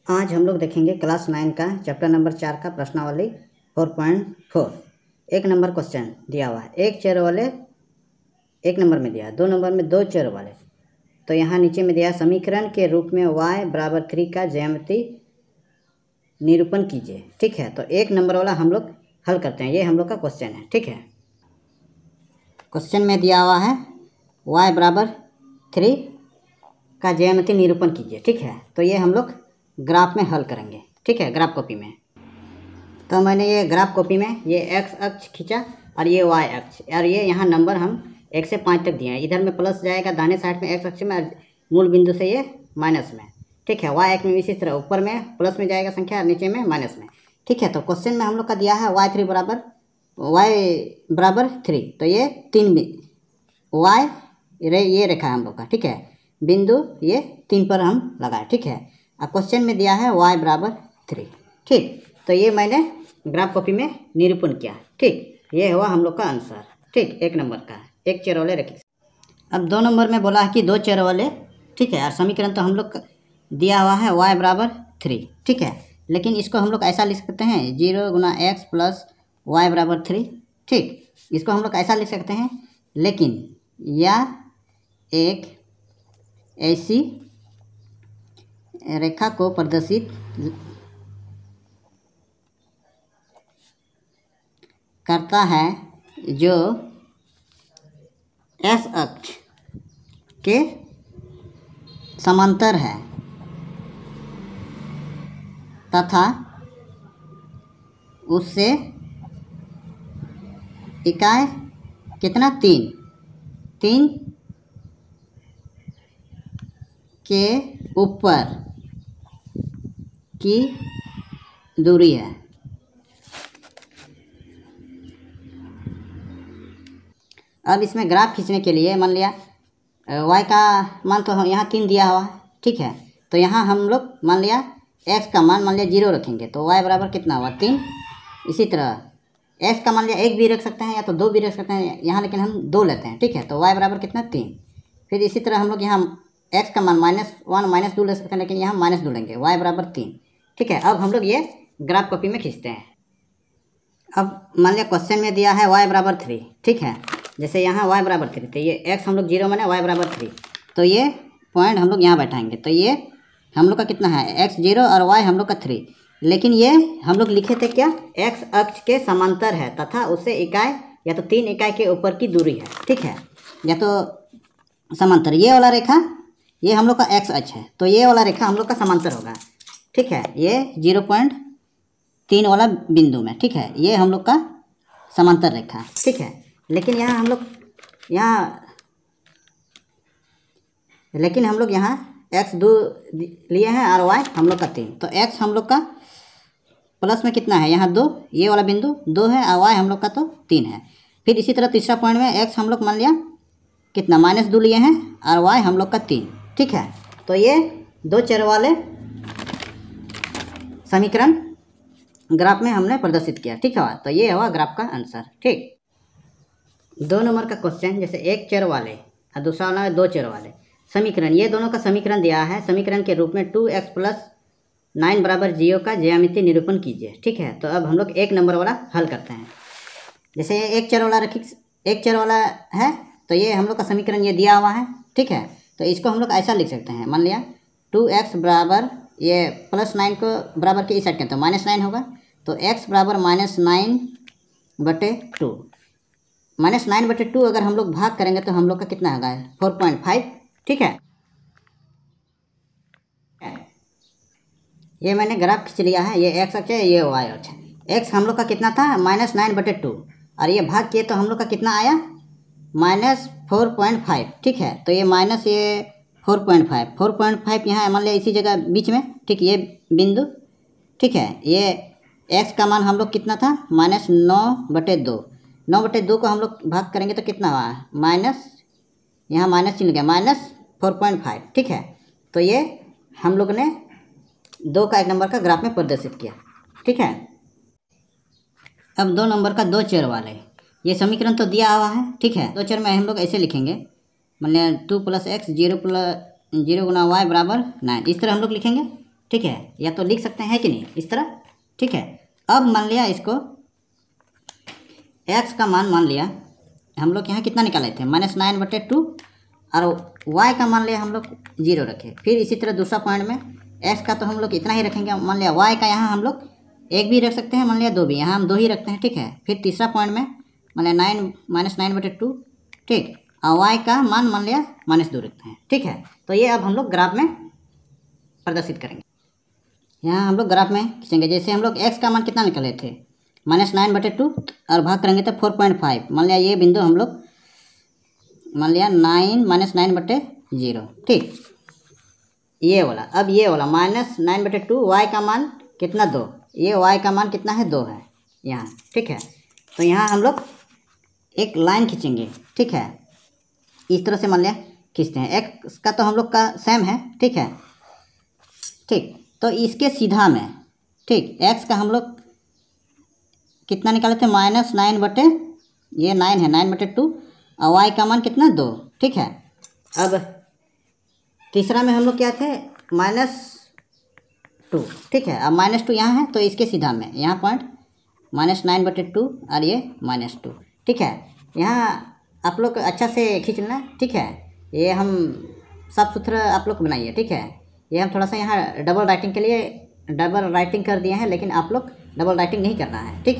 आज हम लोग देखेंगे क्लास 9 का चैप्टर नंबर 4 का प्रश्नावली 4.4। एक नंबर क्वेश्चन दिया हुआ है, एक चर वाले एक नंबर में दिया है, 2 नंबर में 2 चर वाले। तो यहाँ नीचे में दिया समीकरण के रूप में y बराबर 3 का ज्यामिति निरूपण कीजिए। ठीक है, तो एक नंबर वाला हम लोग हल करते हैं, ये हम लोग का क्वेश्चन है। ठीक है, क्वेश्चन में दिया हुआ है y बराबर 3 का ज्यामिति निरूपण कीजिए। ठीक है, तो ये हम लोग ग्राफ में हल करेंगे। ठीक है, ग्राफ कॉपी में। तो मैंने ये ग्राफ कॉपी में ये x अक्ष खींचा और ये y अक्ष, और ये यहाँ नंबर हम 1 से 5 तक दिए हैं। इधर में प्लस जाएगा दाहिने साइड में x अक्ष में, और मूल बिंदु से ये माइनस में। ठीक है, y अक्ष में इसी तरह ऊपर में प्लस में जाएगा संख्या और नीचे में माइनस में। ठीक है, तो क्वेश्चन में हम लोग का दिया है y बराबर 3, तो ये 3 y ये रेखा है हम लोग का। ठीक है, बिंदु ये 3 पर हम लगाए। ठीक है, अब क्वेश्चन में दिया है y बराबर 3। ठीक, तो ये मैंने ग्राफ कॉपी में निरूपण किया। ठीक, ये हुआ हम लोग का आंसर। ठीक, एक नंबर का एक चर वाले रखिए। अब 2 नंबर में बोला है कि 2 चर वाले। ठीक है, और समीकरण तो हम लोग दिया हुआ है y बराबर 3। ठीक है, लेकिन इसको हम लोग ऐसा लिख सकते हैं 0 गुना x प्लस y बराबर 3। ठीक, इसको हम लोग ऐसा लिख सकते हैं, लेकिन यह एक ऐसी रेखा को प्रदर्शित करता है जो S अक्ष के समांतर है तथा उससे इकाई कितना 3 के ऊपर की दूरी है। अब इसमें ग्राफ खींचने के लिए मान लिया y का मान तो यहाँ 3 दिया हुआ है। ठीक है, तो यहाँ हम लोग मान लिया x का मान लिया 0 रखेंगे, तो y बराबर कितना हुआ 3। इसी तरह x का मान लिया 1 भी रख सकते हैं या तो 2 भी रख सकते हैं यहाँ, लेकिन हम 2 लेते हैं। ठीक है, तो y बराबर कितना 3। फिर इसी तरह हम लोग यहाँ x का मान -1 -2 ले सकते हैं, लेकिन यहाँ -2 लेंगे, y बराबर 3। ठीक है, अब हम लोग ये ग्राफ कॉपी में खींचते हैं। अब मान लिया क्वेश्चन में दिया है y बराबर 3। ठीक है, जैसे यहाँ y बराबर 3, तो ये x हम लोग 0 माने y बराबर 3, तो ये पॉइंट हम लोग यहाँ बैठाएंगे। तो ये हम लोग का कितना है x 0 और y हम लोग का 3, लेकिन ये हम लोग लिखे थे क्या x अक्ष के समांतर है तथा उससे इकाई या तो 3 इकाई के ऊपर की दूरी है। ठीक है, या तो समांतर ये वाला रेखा ये हम लोग का x अक्ष है, तो ये वाला रेखा हम लोग का समांतर होगा। ठीक है, ये 0.3 वाला बिंदु में। ठीक है, ये हम लोग का समांतर रेखा। ठीक है, लेकिन हम लोग यहाँ x 2 लिए हैं और y हम लोग का 3, तो x हम लोग का प्लस में कितना है यहाँ 2, ये वाला बिंदु 2 है, और y हम लोग का तो 3 है। फिर इसी तरह तीसरा पॉइंट में x हम लोग मान लिया कितना -2 लिए हैं और y हम लोग का 3। ठीक है, तो ये 2 चर वाले समीकरण ग्राफ में हमने प्रदर्शित किया। ठीक है, तो ये हुआ ग्राफ का आंसर। ठीक, 2 नंबर का क्वेश्चन, जैसे एक चर वाले और दूसरा वाला है 2 चर वाले समीकरण, ये दोनों का समीकरण दिया है। समीकरण के रूप में 2x प्लस 9 बराबर 0 का ज्यामिति निरूपण कीजिए। ठीक है, तो अब हम लोग एक नंबर वाला हल करते हैं। जैसे एक चर वाला है, तो ये हम लोग का समीकरण ये दिया हुआ है। ठीक है, तो इसको हम लोग ऐसा लिख सकते हैं, मान लिया 2x बराबर ये प्लस 9 को बराबर के इस साइड के तो -9 होगा, तो x बराबर -9/2। -9/2 अगर हम लोग भाग करेंगे तो हम लोग का कितना होगा 4.5। ठीक है, ये मैंने ग्राफ खींच लिया है, ये x अक्ष है, ये y अक्ष है। x हम लोग का कितना था -9/2, और ये भाग किए तो हम लोग का कितना आया -4.5। ठीक है, तो ये माइनस ये 4.5 यहाँ मान लिया इसी जगह बीच में। ठीक, ये बिंदु। ठीक है, ये x का मान हम लोग कितना था -9/2। 9/2 को हम लोग भाग करेंगे तो कितना हुआ माइनस, यहाँ माइनस चिन्ह गया -4.5। ठीक है, तो ये हम लोग ने 2 का 1 नंबर का ग्राफ में प्रदर्शित किया। ठीक है, अब 2 नंबर का 2 चर वाले ये समीकरण तो दिया हुआ है। ठीक है, 2 चर में हम लोग ऐसे लिखेंगे, मान लिया 2 + x 0 गुना y बराबर 9, इस तरह हम लोग लिखेंगे। ठीक है, या तो लिख सकते हैं कि नहीं इस तरह, ठीक है। अब मान लिया इसको x का मान लिया हम लोग यहाँ कितना निकाले थे -9/2 और y का मान लिया हम लोग 0 रखे। फिर इसी तरह दूसरा पॉइंट में x का तो हम लोग इतना ही रखेंगे, मान लिया y का यहाँ हम लोग 1 भी रख सकते हैं, मान लिया 2 भी, यहाँ हम 2 ही रखते हैं, ठीक है। फिर तीसरा पॉइंट में मान लिया -9/2, ठीक, और y का मान लिया -2 रखते हैं, ठीक है। तो ये अब हम लोग ग्राफ में प्रदर्शित करेंगे। यहाँ हम लोग ग्राफ में खींचेंगे। जैसे हम लोग x का मान कितना निकाले थे -9/2 और भाग करेंगे तो 4.5, मान लिया ये बिंदु हम लोग मान लिया 9/0, ठीक, ये वाला। अब ये वाला -9/2 y का मान कितना 2, ये y का मान कितना है 2 है यहाँ, ठीक है। तो यहाँ हम लोग एक लाइन खींचेंगे, ठीक है, इस तरह से मान लिया खींचते हैं। x का तो हम लोग का सेम है, ठीक है, ठीक। तो इसके सीधा में, ठीक, x का हम लोग कितना निकाले थे -9 ये 9 है 9/2 और y का मान कितना 2, ठीक है। अब तीसरा में हम लोग क्या थे -2, ठीक है। अब -2 यहाँ है तो इसके सीधा में यहाँ पॉइंट -9/2 और ये -2, ठीक है। यहाँ आप लोग अच्छा से खींच लेना, ठीक है। ये हम साफ सुथरा आप लोग बनाइए, ठीक है। ये हम थोड़ा सा यहाँ डबल राइटिंग के लिए डबल राइटिंग कर दिए हैं, लेकिन आप लोग डबल राइटिंग नहीं करना है, ठीक।